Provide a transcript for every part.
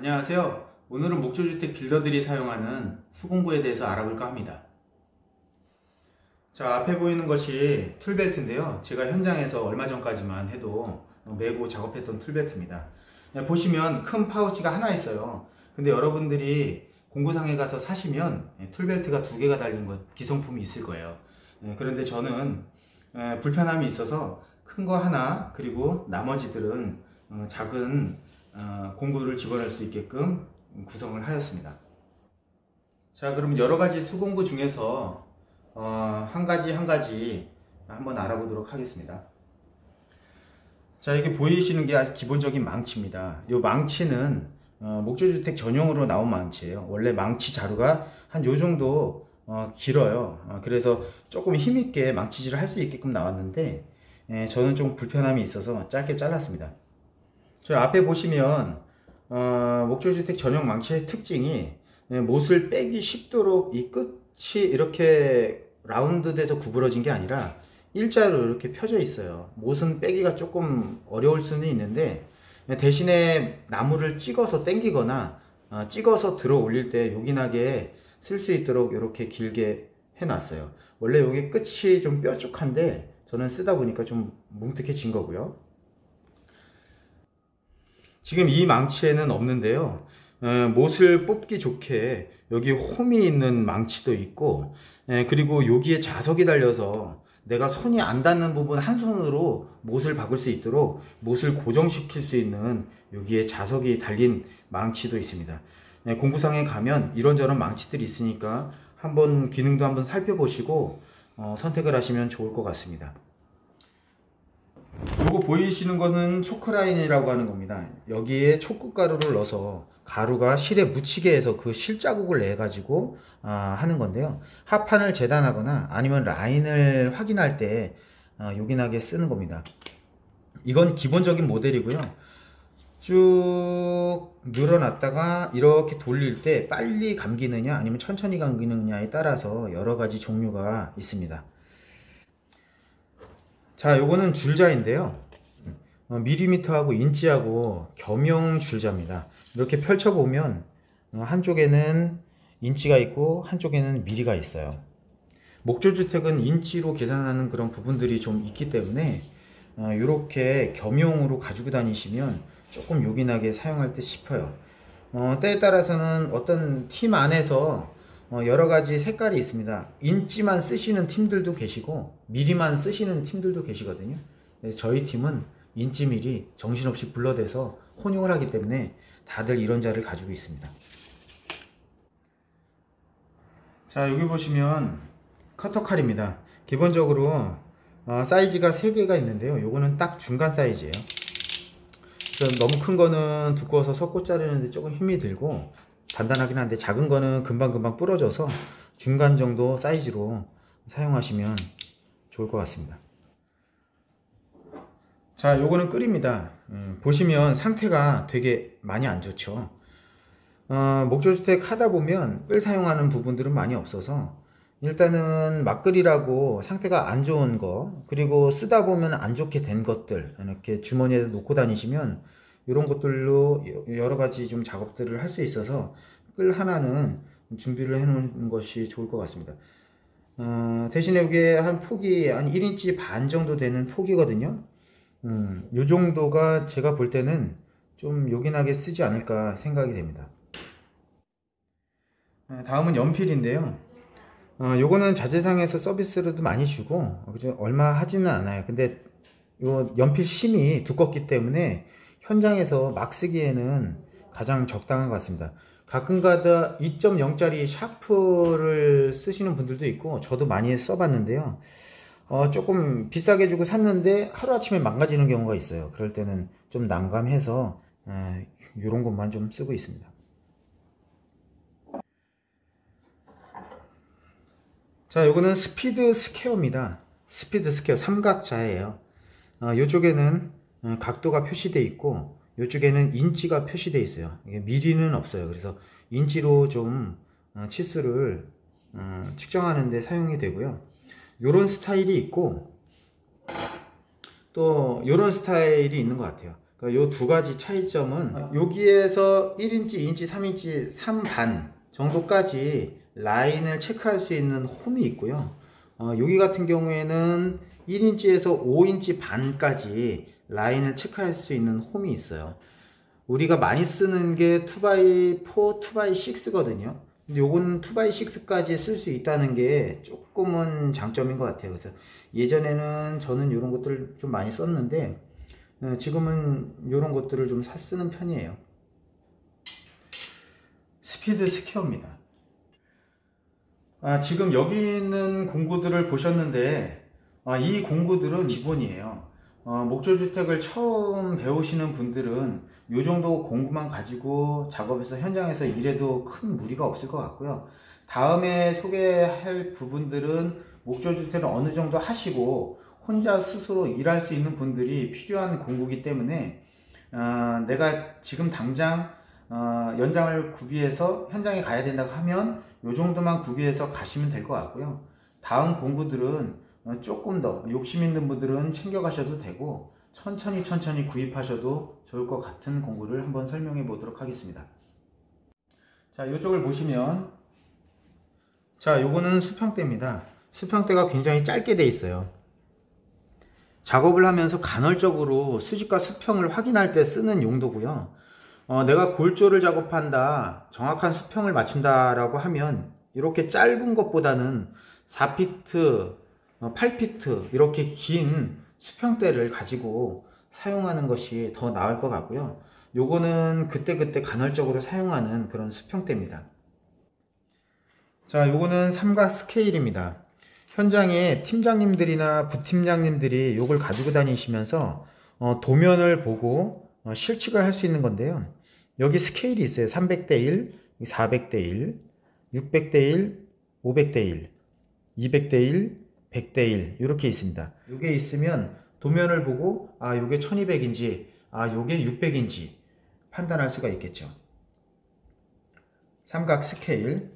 안녕하세요. 오늘은 목조주택 빌더들이 사용하는 수공구에 대해서 알아볼까 합니다. 자, 앞에 보이는 것이 툴벨트인데요. 제가 현장에서 얼마 전까지만 해도 메고 작업했던 툴벨트입니다. 보시면 큰 파우치가 하나 있어요. 근데 여러분들이 공구상에 가서 사시면 툴벨트가 두 개가 달린 기성품이 있을 거예요. 그런데 저는 불편함이 있어서 큰 거 하나, 그리고 나머지들은 작은 공구를 집어넣을 수 있게끔 구성을 하였습니다. 자, 그럼 여러가지 수공구 중에서 한 가지 한번 알아보도록 하겠습니다. 자, 이게 보이시는 게 아주 기본적인 망치입니다. 이 망치는 목조주택 전용으로 나온 망치예요. 원래 망치 자루가 한 요 정도 길어요. 그래서 조금 힘있게 망치질을 할 수 있게끔 나왔는데 저는 좀 불편함이 있어서 짧게 잘랐습니다. 저 앞에 보시면 목조주택 전용 망치의 특징이 못을 빼기 쉽도록 이 끝이 이렇게 라운드 돼서 구부러진 게 아니라 일자로 이렇게 펴져 있어요. 못은 빼기가 조금 어려울 수는 있는데 대신에 나무를 찍어서 당기거나 찍어서 들어 올릴 때 요긴하게 쓸 수 있도록 이렇게 길게 해놨어요. 원래 여기 끝이 좀 뾰족한데 저는 쓰다 보니까 좀 뭉툭해진 거고요. 지금 이 망치에는 없는데요. 못을 뽑기 좋게 여기 홈이 있는 망치도 있고, 그리고 여기에 자석이 달려서 내가 손이 안 닿는 부분 한 손으로 못을 박을 수 있도록 못을 고정시킬 수 있는 여기에 자석이 달린 망치도 있습니다. 공구상에 가면 이런저런 망치들이 있으니까 한번 기능도 한번 살펴보시고 선택을 하시면 좋을 것 같습니다. 요거 보이시는 거는 초크라인이라고 하는 겁니다. 여기에 촉구가루를 넣어서 가루가 실에 묻히게 해서 그 실 자국을 내 가지고 하는 건데요. 합판을 재단하거나 아니면 라인을 확인할 때 요긴하게 쓰는 겁니다. 이건 기본적인 모델이고요. 쭉 늘어놨다가 이렇게 돌릴 때 빨리 감기느냐 아니면 천천히 감기느냐에 따라서 여러 가지 종류가 있습니다. 자, 요거는 줄자인데요. 밀리미터하고 인치하고 겸용 줄자입니다. 이렇게 펼쳐보면 한쪽에는 인치가 있고 한쪽에는 미리가 있어요. 목조주택은 인치로 계산하는 그런 부분들이 좀 있기 때문에 이렇게 겸용으로 가지고 다니시면 조금 요긴하게 사용할 듯 싶어요. 때에 따라서는 어떤 팀 안에서 여러가지 색깔이 있습니다. 인치만 쓰시는 팀들도 계시고 미리만 쓰시는 팀들도 계시거든요. 저희 팀은 인치 미리 정신없이 불러대서 혼용을 하기 때문에 다들 이런 자를 가지고 있습니다. 자, 여기 보시면 커터칼입니다. 기본적으로 사이즈가 3개가 있는데요. 요거는 딱 중간 사이즈예요. 너무 큰 거는 두꺼워서 섞고 자르는데 조금 힘이 들고 단단하긴 한데 작은 거는 금방금방 부러져서 중간 정도 사이즈로 사용하시면 좋을 것 같습니다. 자, 요거는 끌입니다. 보시면 상태가 되게 많이 안 좋죠. 목조주택 하다 보면 끌 사용하는 부분들은 많이 없어서 일단은 막끌이라고 상태가 안 좋은 거, 그리고 쓰다 보면 안 좋게 된 것들 이렇게 주머니에 놓고 다니시면 이런 것들로 여러 가지 좀 작업들을 할 수 있어서 끌 하나는 준비를 해 놓는 것이 좋을 것 같습니다. 대신에 이게 한 폭이 한 1인치 반 정도 되는 폭이거든요. 요 정도가 제가 볼 때는 좀 요긴하게 쓰지 않을까 생각이 됩니다. 다음은 연필인데요. 요거는 자재상에서 서비스로도 많이 주고 얼마 하지는 않아요. 근데 요 연필 심이 두껍기 때문에 현장에서 막 쓰기에는 가장 적당한 것 같습니다. 가끔가다 2.0짜리 샤프를 쓰시는 분들도 있고 저도 많이 써봤는데요. 조금 비싸게 주고 샀는데 하루아침에 망가지는 경우가 있어요. 그럴 때는 좀 난감해서 이런 것만 좀 쓰고 있습니다. 자, 요거는 스피드 스퀘어입니다. 스피드 스퀘어 삼각자예요. 이쪽에는 각도가 표시되어 있고 이쪽에는 인치가 표시되어 있어요. 이게 미리는 없어요. 그래서 인치로 좀 치수를 측정하는 데 사용이 되고요. 요런 스타일이 있고 또 요런 스타일이 있는 것 같아요. 요 두 가지 차이점은 여기에서 1인치, 2인치, 3인치, 3반 정도까지 라인을 체크할 수 있는 홈이 있고요. 여기 같은 경우에는 1인치에서 5인치 반까지 라인을 체크할 수 있는 홈이 있어요. 우리가 많이 쓰는 게 2x4, 2x6거든요. 근데 요건 2x6까지 쓸 수 있다는 게 조금은 장점인 것 같아요. 그래서 예전에는 저는 이런 것들을 좀 많이 썼는데 지금은 이런 것들을 좀 쓰는 편이에요. 스피드 스퀘어입니다. 지금 여기 있는 공구들을 보셨는데 이 공구들은 기본이에요. 목조주택을 처음 배우시는 분들은 이 정도 공구만 가지고 작업해서 현장에서 일해도 큰 무리가 없을 것 같고요. 다음에 소개할 부분들은 목조주택을 어느 정도 하시고 혼자 스스로 일할 수 있는 분들이 필요한 공구이기 때문에 내가 지금 당장 연장을 구비해서 현장에 가야 된다고 하면 이 정도만 구비해서 가시면 될 것 같고요. 다음 공구들은 조금 더 욕심 있는 분들은 챙겨 가셔도 되고 천천히 구입하셔도 좋을 것 같은 공구를 한번 설명해 보도록 하겠습니다. 자, 이쪽을 보시면 자, 요거는 수평대입니다. 수평대가 굉장히 짧게 돼 있어요. 작업을 하면서 간헐적으로 수직과 수평을 확인할 때 쓰는 용도고요. 내가 골조를 작업한다, 정확한 수평을 맞춘다 라고 하면 이렇게 짧은 것보다는 4피트, 8피트 이렇게 긴 수평대를 가지고 사용하는 것이 더 나을 것 같고요. 요거는 그때그때 간헐적으로 사용하는 그런 수평대입니다. 자, 요거는 삼각 스케일입니다. 현장에 팀장님들이나 부팀장님들이 요걸 가지고 다니시면서 도면을 보고 실측을 할 수 있는 건데요. 여기 스케일이 있어요. 300대1, 400대1, 600대1, 500대1, 200대1, 100대1 이렇게 있습니다. 이게 있으면 도면을 보고 요게 1200인지 요게 600인지 판단할 수가 있겠죠. 삼각 스케일.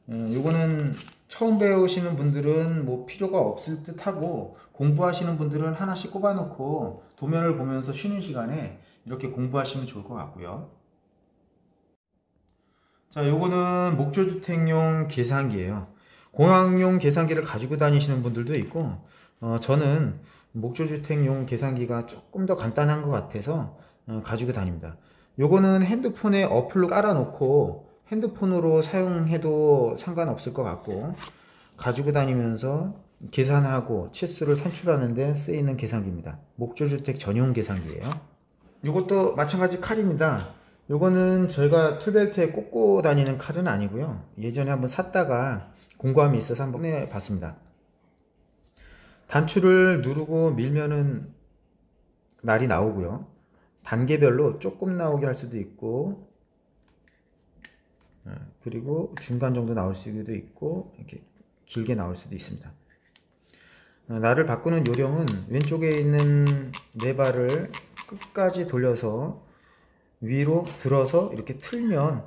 요거는 처음 배우시는 분들은 뭐 필요가 없을 듯 하고 공부하시는 분들은 하나씩 꼽아 놓고 도면을 보면서 쉬는 시간에 이렇게 공부하시면 좋을 것 같고요. 자, 요거는 목조주택용 계산기예요. 공학용 계산기를 가지고 다니시는 분들도 있고 저는 목조주택용 계산기가 조금 더 간단한 것 같아서 가지고 다닙니다. 요거는 핸드폰에 어플로 깔아 놓고 핸드폰으로 사용해도 상관없을 것 같고 가지고 다니면서 계산하고 치수를 산출하는 데 쓰이는 계산기입니다. 목조주택 전용 계산기예요. 이것도 마찬가지 칼입니다. 요거는 저희가 툴벨트에 꽂고 다니는 칼은 아니고요. 예전에 한번 샀다가 공구함이 있어서 한번 해봤습니다. 단추를 누르고 밀면은 날이 나오고요. 단계별로 조금 나오게 할 수도 있고 그리고 중간 정도 나올 수도 있고 이렇게 길게 나올 수도 있습니다. 날을 바꾸는 요령은 왼쪽에 있는 네바를 끝까지 돌려서 위로 들어서 이렇게 틀면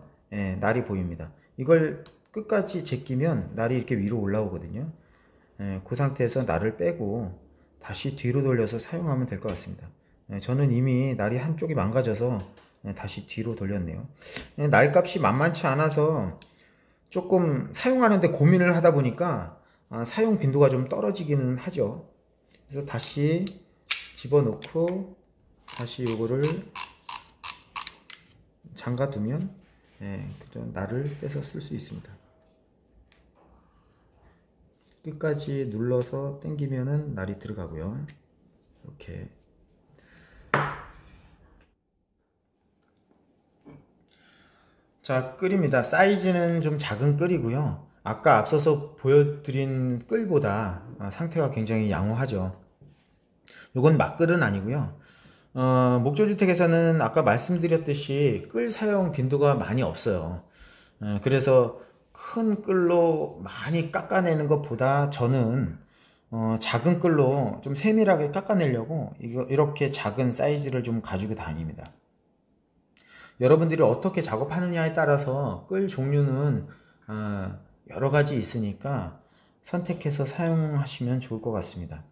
날이 보입니다. 이걸 끝까지 제끼면 날이 이렇게 위로 올라오거든요. 그 상태에서 날을 빼고 다시 뒤로 돌려서 사용하면 될 것 같습니다. 저는 이미 날이 한쪽이 망가져서 다시 뒤로 돌렸네요. 날값이 만만치 않아서 조금 사용하는데 고민을 하다 보니까 사용 빈도가 좀 떨어지기는 하죠. 그래서 다시 집어넣고 다시 요거를 잠가 두면 날을 빼서 쓸 수 있습니다. 끝까지 눌러서 당기면은 날이 들어가고요. 이렇게 자, 끌입니다. 사이즈는 좀 작은 끌이고요. 아까 앞서서 보여드린 끌보다 상태가 굉장히 양호하죠. 이건 막끌은 아니고요. 목조주택에서는 아까 말씀드렸듯이 끌 사용 빈도가 많이 없어요. 그래서 큰 끌로 많이 깎아내는 것보다 저는 작은 끌로 좀 세밀하게 깎아내려고 이렇게 작은 사이즈를 좀 가지고 다닙니다. 여러분들이 어떻게 작업하느냐에 따라서 끌 종류는 여러 가지 있으니까 선택해서 사용하시면 좋을 것 같습니다.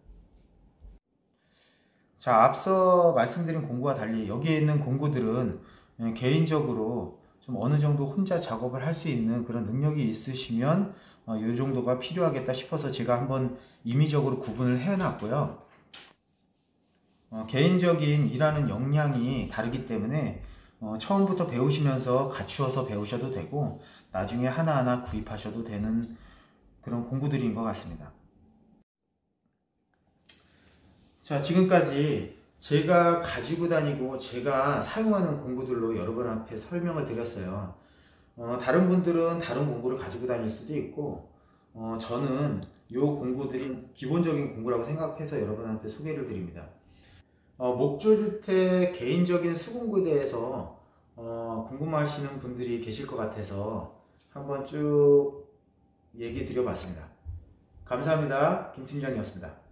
자, 앞서 말씀드린 공구와 달리 여기에 있는 공구들은 개인적으로 좀 어느 정도 혼자 작업을 할 수 있는 그런 능력이 있으시면 이 정도가 필요하겠다 싶어서 제가 한번 임의적으로 구분을 해놨고요. 개인적인 일하는 역량이 다르기 때문에 처음부터 배우시면서 갖추어서 배우셔도 되고 나중에 하나하나 구입하셔도 되는 그런 공구들인 것 같습니다. 자, 지금까지 제가 가지고 다니고 제가 사용하는 공구들로 여러분 앞에 설명을 드렸어요. 다른 분들은 다른 공구를 가지고 다닐 수도 있고 저는 이 공구들이 기본적인 공구라고 생각해서 여러분한테 소개를 드립니다. 목조주택 개인적인 수공구에 대해서 궁금하시는 분들이 계실 것 같아서 한번 쭉 얘기 드려봤습니다. 감사합니다. 김 팀장이었습니다.